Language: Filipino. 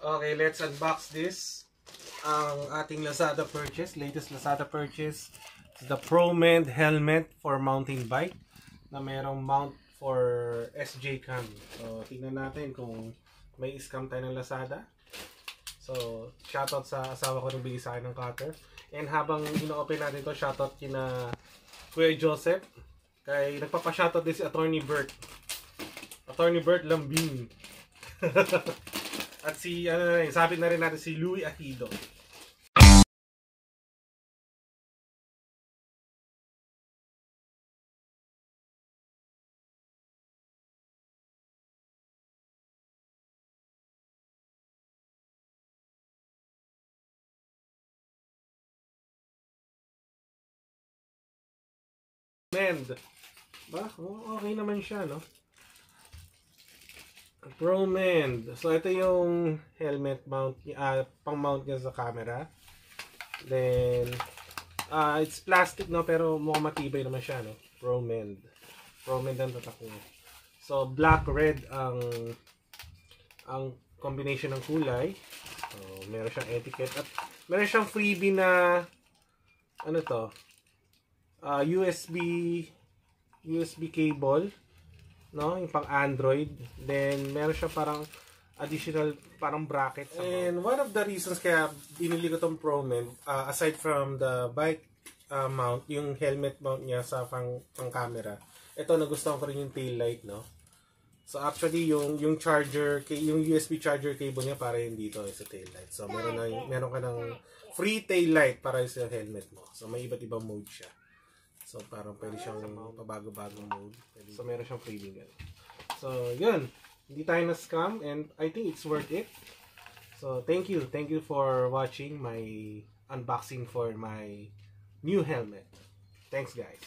Okay, let's unbox this. Ang ating Lazada purchase, latest Lazada purchase, is the ProMend helmet for mountain bike na merong mount for SJ cam. So, tingnan natin kung may scam tayo ng Lazada. So, shoutout sa asawa ko nung bigay sa akin ng cutter. And habang ino-open natin ito, shoutout kina Kuya Joseph. Kay nagpapa-shoutout din si Attorney Bert. Attorney Bert Lambing. At si, sabit na rin natin si Louie Atido. Mend. Ba? Okay naman siya, no? ProMend. So, ito yung helmet mount, pang-mount niya sa camera. Then, it's plastic, no? Pero mukhang matibay naman siya, no? ProMend. ProMend ang tatak niya. So, black, red ang combination ng kulay. So, meron siyang etiquette. At meron siyang freebie na, ano to? USB cable. No, yung pang Android. Then meron siya parang additional parang bracket. And one of the reasons kaya binili ko tong ProMend, aside from the bike mount, yung helmet mount niya sa pang camera. Ito, nagustuhan ko rin yung tail light, no. So actually yung charger, yung USB charger cable niya para yun dito sa tail light. So meron ka ng free tail light para sa helmet mo. So may iba't ibang mode siya. So, parang pwede siyang pabago-bagong mode. So, meron siyang freebie ganun. So, yun. Hindi tayo na-scam and I think it's worth it. So, thank you. Thank you for watching my unboxing for my new helmet. Thanks, guys.